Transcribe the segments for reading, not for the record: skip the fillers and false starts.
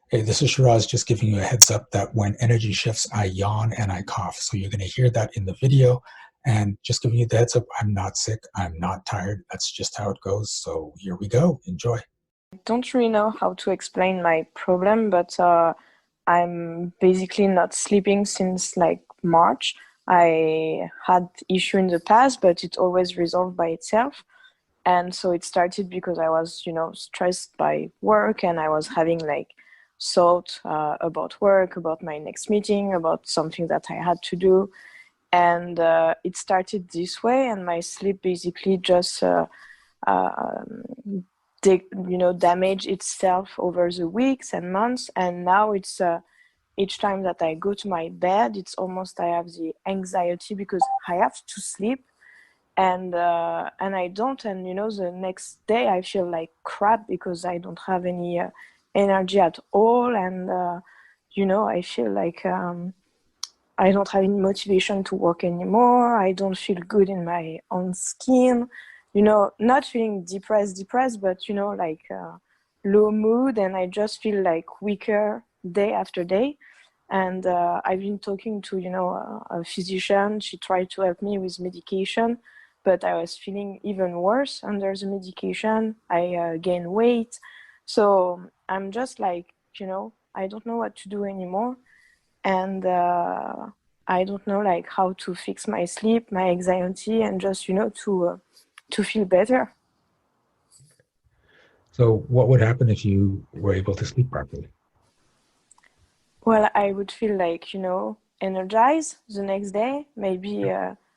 Hey, this is Shiraz just giving you a heads up that when energy shifts, I yawn and I cough. So you're going to hear that in the video. And just giving you the heads up, I'm not sick. I'm not tired. That's just how it goes. So here we go. Enjoy. Don't really know how to explain my problem, but I'm basically not sleeping since like March. I had issue in the past, but it always resolved by itself. And so it started because I was, stressed by work and I was having like thought about work, about my next meeting, about something that I had to do. And it started this way, and my sleep basically just uh, damage itself over the weeks and months. And now it's each time that I go to my bed, it's almost I have the anxiety because I have to sleep, and I don't. And the next day I feel like crap because I don't have any energy at all. And I feel like I don't have any motivation to work anymore. I don't feel good in my own skin. Not feeling depressed, but like low mood, and I just feel like weaker day after day. And I've been talking to a physician. She tried to help me with medication, but I was feeling even worse under the medication. I gained weight, so I'm just like I don't know what to do anymore, and I don't know like how to fix my sleep, my anxiety, and just to feel better. So what would happen if you were able to sleep properly? Well, I would feel like energized the next day, maybe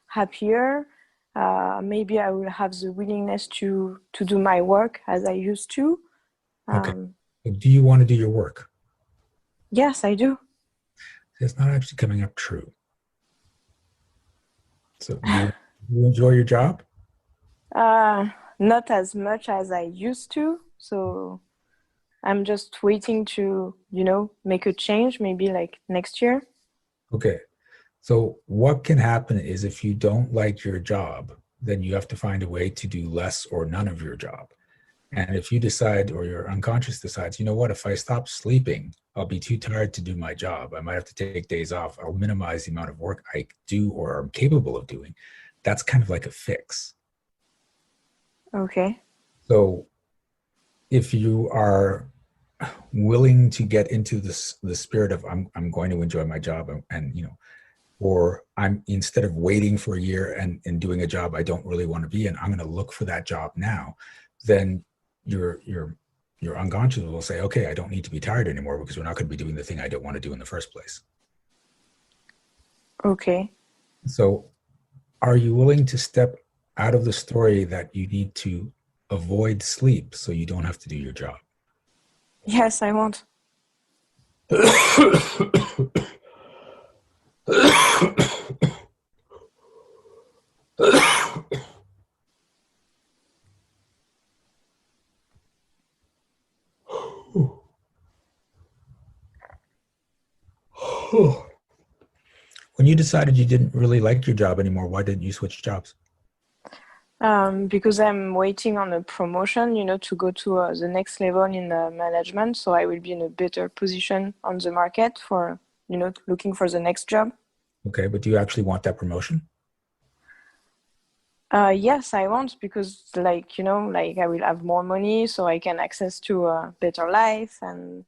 happier. Maybe I will have the willingness to do my work as I used to. Okay. um, So do you want to do your work? yes, I do. It's not actually coming up true. So you enjoy your job? uh, Not as much as I used to, so I'm just waiting to, make a change, maybe like next year. Okay. So what can happen is if you don't like your job, then you have to find a way to do less or none of your job. And if you decide, or your unconscious decides, you know what, if I stop sleeping, I'll be too tired to do my job. I might have to take days off. I'll minimize the amount of work I do or am capable of doing. That's kind of like a fix. Okay. So if you are willing to get into this the spirit of I'm going to enjoy my job, and or I'm, instead of waiting for a year and doing a job I don't really want to be in, I'm going to look for that job now, then your unconscious will say, okay, I don't need to be tired anymore because we're not going to be doing the thing I don't want to do in the first place. Okay. So are you willing to step out of the story that you need to avoid sleep so you don't have to do your job? Yes, I want. When you decided you didn't really like your job anymore, why didn't you switch jobs? Because I'm waiting on a promotion, to go to the next level in management. So I will be in a better position on the market for, looking for the next job. Okay, but do you actually want that promotion? Yes, I want because, like, like I will have more money, so I can access to a better life, and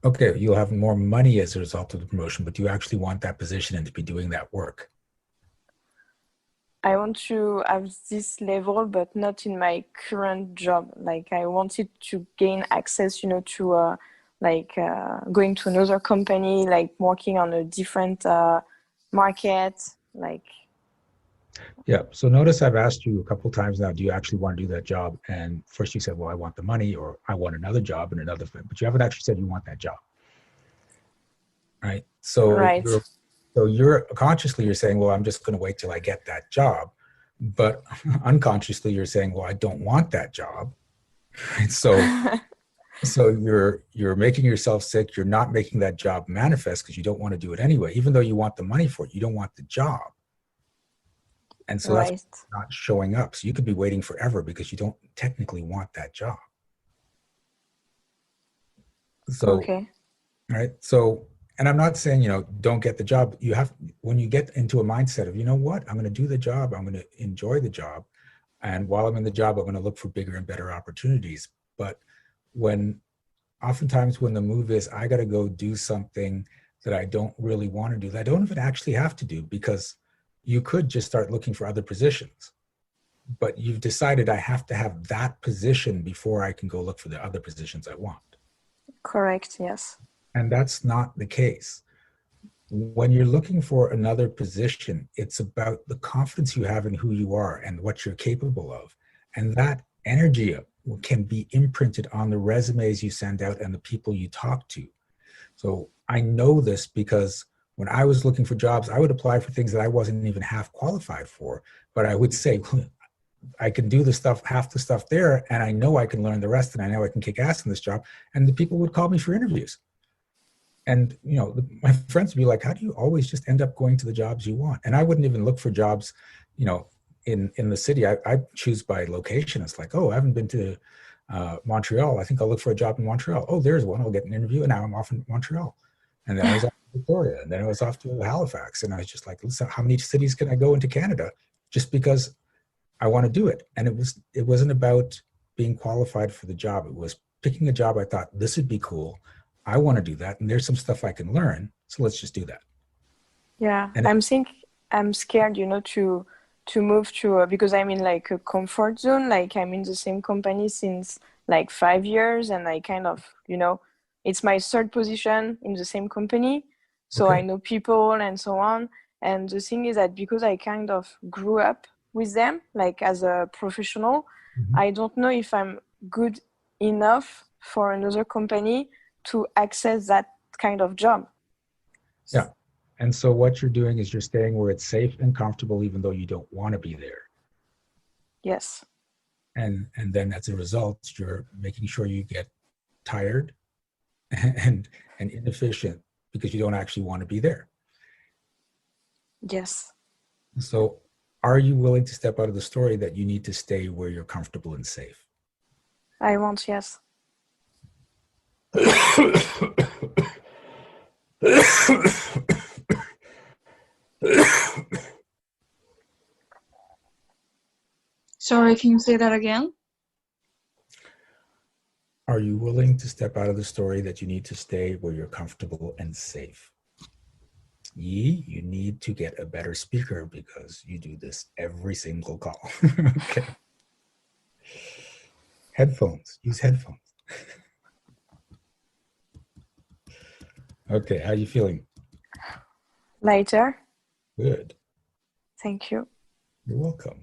Okay, you'll have more money as a result of the promotion, but do you actually want that position and to be doing that work? I want to have this level, but not in my current job. Like I wanted to gain access, to like going to another company, like working on a different market. Like Yeah. So notice I've asked you a couple of times now, do you actually want to do that job? And first you said, well, I want the money, or I want another job and another thing, but you haven't actually said you want that job, right? So right, you're consciously you're saying, well, I'm just going to wait till I get that job, but unconsciously you're saying, well, I don't want that job. Right? So you're making yourself sick. You're not making that job manifest because you don't want to do it anyway, even though you want the money for it. You don't want the job. And so that's right. not showing up. So you could be waiting forever because you don't technically want that job. So, Okay. right. So, and I'm not saying, don't get the job. You have, when you get into a mindset of, you know what, I'm going to do the job, I'm going to enjoy the job. And while I'm in the job, I'm going to look for bigger and better opportunities. But when, oftentimes when the move is, I got to go do something that I don't really want to do, that I don't even actually have to do, because you could just start looking for other positions. But you've decided I have to have that position before I can go look for the other positions I want. Correct. Yes. And that's not the case. When you're looking for another position, it's about the confidence you have in who you are and what you're capable of. And that energy can be imprinted on the resumes you send out and the people you talk to. So I know this because when I was looking for jobs, I would apply for things that I wasn't even half qualified for. But I would say, I can do the stuff, half the stuff there, and I know I can learn the rest, and I know I can kick ass in this job. And the people would call me for interviews. And my friends would be like, how do you always just end up going to the jobs you want? And I wouldn't even look for jobs, in the city. I choose by location. It's like, oh, I haven't been to Montreal. I think I'll look for a job in Montreal. Oh, there's one. I'll get an interview. And now I'm off in Montreal. And then I was off to Victoria. And then I was off to Halifax. And I was just like, listen, how many cities can I go into Canada just because I want to do it? And it wasn't about being qualified for the job. It was picking a job I thought, this would be cool. I want to do that. And there's some stuff I can learn. So let's just do that. Yeah. And I'm scared, to move to because I'm in like a comfort zone. Like I'm in the same company since like 5 years, and I kind of, it's my third position in the same company. So I okay. know people and so on. And the thing is that because I kind of grew up with them, like as a professional, Mhm. I don't know if I'm good enough for another company to access that kind of job. Yeah. And so what you're doing is you're staying where it's safe and comfortable, even though you don't want to be there. Yes. And then as a result, you're making sure you get tired and and inefficient because you don't actually want to be there. Yes. So are you willing to step out of the story that you need to stay where you're comfortable and safe? I want, yes. Sorry, can you say that again? Are you willing to step out of the story that you need to stay where you're comfortable and safe? You need to get a better speaker because you do this every single call. Okay. Headphones. Use headphones. Okay. How are you feeling? Lighter. Good. Thank you. You're welcome.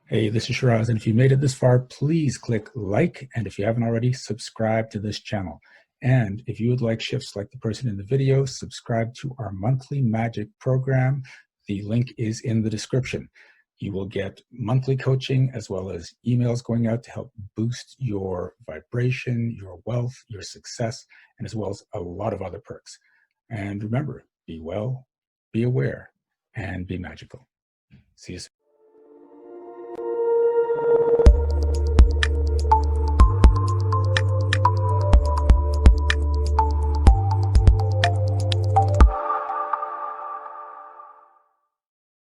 Hey, this is Shiraz, and if you made it this far, please click like, and if you haven't already, subscribe to this channel. And if you would like shifts like the person in the video, subscribe to our monthly magic program. The link is in the description. You will get monthly coaching as well as emails going out to help boost your vibration, your wealth, your success, and as well as a lot of other perks. And remember, be well, be aware, and be magical. See you soon.